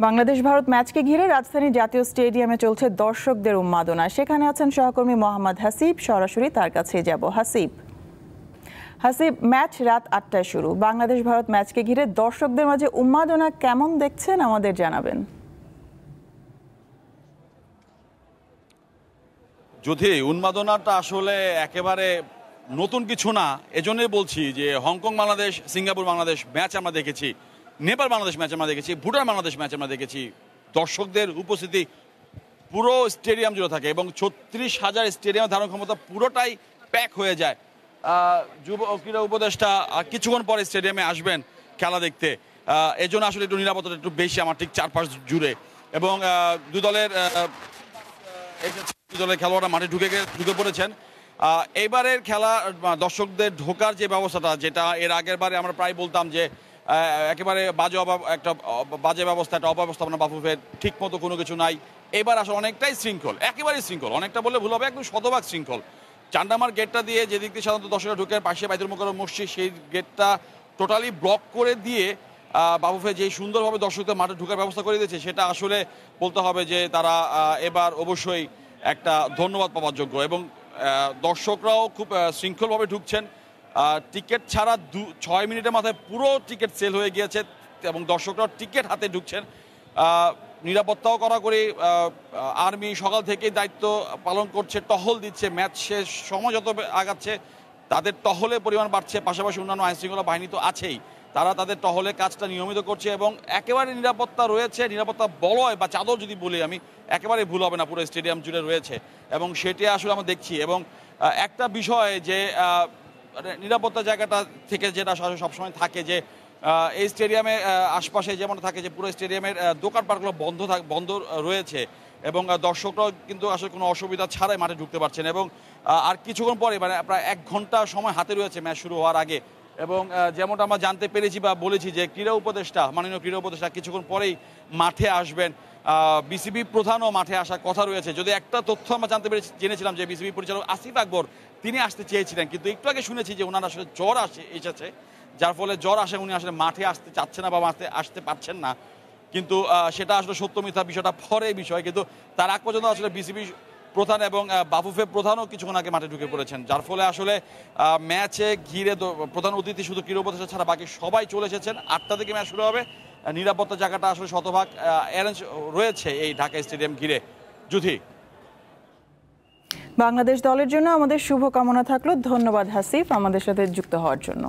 বাংলাদেশ ভারত ম্যাচকে ঘিরে রাজধানী জাতীয় স্টেডিয়ামে চলছে দর্শকদের উন্মাদনা। সেখানে আছেন সহকর্মী মোহাম্মদ হাসিব। সরাসরি তার কাছে যাব। হাসিব, ম্যাচ রাত ৮টায় শুরু। বাংলাদেশ ভারত ম্যাচকে ঘিরে দর্শকদের মাঝে উন্মাদনা কেমন দেখছেন আমাদের জানাবেন। যদি উন্মাদনাটা আসলে একেবারে নতুন কিছু না, এজন্যই বলছি যে Hong Kong Bangladesh, Singapore Bangladesh match আমরা দেখেছি, নেপাল বাংলাদেশ ম্যাচ আমরা দেখেছি, ভুটান বাংলাদেশ ম্যাচ আমরা দেখেছি। দর্শকদের উপস্থিতি পুরো স্টেডিয়াম জুড়ে থাকে এবং ৩৬,০০০ স্টেডিয়ামের ধারণ ক্ষমতা পুরোটাই প্যাক হয়ে যায়। যুব ক্রীড়া উপদেষ্টা কিছুক্ষণ পরে স্টেডিয়ামে আসবেন খেলা দেখতে। এই জন্য আসলে একটু নিরাপত্তাটা একটু বেশি আমার ঠিক চারপাশ জুড়ে। এবং দুই দলের খেলোয়াড়রা মাঠে ঢুকে পড়েছেন। এইবারের খেলা দর্শকদের ঢোকার যে ব্যবস্থাটা, যেটা এর আগের বারে আমরা প্রায় বলতাম যে একেবারে বাজে ব্যবস্থা, একটা অব্যবস্থাপনা বাফুফের, ঠিক মতো কোনো কিছু নাই। এবার আসলে অনেকটাই শৃঙ্খল, একেবারেই শৃঙ্খল, অনেকটা বলে ভুল হবে, একদম শতভাগ শৃঙ্খল। চান্ডামার গেটটা দিয়ে যেদিক দিয়ে সাধারণত দর্শকরা ঢুকে, পাশে বাইতুল মোকাররম মসজিদ, সেই গেটটা টোটালি ব্লক করে দিয়ে বাফুফে যেই সুন্দরভাবে দর্শকদের মাঠে ঢোকার ব্যবস্থা করে দিয়েছে, সেটা আসলে বলতে হবে যে তারা এবার অবশ্যই একটা ধন্যবাদ পাওয়ার যোগ্য। এবং দর্শকরাও খুব শৃঙ্খলভাবে ঢুকছেন। টিকিট ছাড়া ৬ মিনিটের মাথায় পুরো টিকিট সেল হয়ে গিয়েছে এবং দর্শকরাও টিকিট হাতে ঢুকছেন। নিরাপত্তাও কড়াকড়ি, আর্মি সকাল থেকেই দায়িত্ব পালন করছে, টহল দিচ্ছে। ম্যাচ শেষ সময় যত আগাচ্ছে তাদের টহলের পরিমাণ বাড়ছে। পাশাপাশি অন্যান্য আইনশৃঙ্খলা বাহিনী তো আছেই, তারা তাদের টহলের কাজটা নিয়মিত করছে এবং একেবারে নিরাপত্তা রয়েছে। নিরাপত্তা বলয় বা চাদর যদি বলি আমি, একেবারে ভুল হবে না, পুরো স্টেডিয়াম জুড়ে রয়েছে এবং সেটি আসলে আমরা দেখছি। এবং একটা বিষয় যে নিরাপত্তা জায়গাটা থেকে যেটা সবসময় থাকে যে এই স্টেডিয়ামে আশপাশে যেমন থাকে যে পুরো স্টেডিয়ামের দোকানপাটগুলো বন্ধ রয়েছে এবং দর্শকরাও কিন্তু আসলে কোনো অসুবিধা ছাড়াই মাঠে ঢুকতে পারছেন। এবং আর কিছুক্ষণ পরে, মানে প্রায় ১ ঘন্টা সময় হাতে রয়েছে ম্যাচ শুরু হওয়ার আগে। এবং যেমনটা আমরা জানতে পেরেছি বা বলেছি যে মাননীয় ক্রীড়া উপদেষ্টা কিছুক্ষণ পরেই মাঠে আসবেন। বিসিবি প্রধানও মাঠে আসার কথা রয়েছে। যদি একটা তথ্য আমরা জেনেছিলাম যে বিসিবি পরিচালক আসিফ আকবর তিনি আসতে চেয়েছিলেন, কিন্তু একটু আগে শুনেছি যে ওনার আসলে জ্বর এসেছে, যার ফলে জ্বর আসে উনি আসলে মাঠে আসতে চাচ্ছেন না বা মাঠে আসতে পারছেন না। কিন্তু সেটা আসলে সত্য মিথ্যা বিষয়টা পরে বিষয়, কিন্তু তার আগ পর্যন্ত আসলে বিসিবি প্রধান এবং বাফুফে প্রধানও কিছুক্ষণ আগে মাঠে ঢুকে পড়েছেন। যার ফলে আসলে ম্যাচে ঘিরে প্রধান অতিথি শুধু ক্রীড়া উপদেষ্টা ছাড়া বাকি সবাই চলে এসেছেন। ৮টা থেকে ম্যাচ শুরু হবে। নিরাপত্তা জায়গাটা আসলে শতভাগ অ্যারেঞ্জ রয়েছে এই ঢাকা স্টেডিয়াম ঘিরে। যুথি, বাংলাদেশ দলের জন্য আমাদের শুভকামনা থাকলো। ধন্যবাদ হাসিফ আমাদের সাথে যুক্ত হওয়ার জন্য।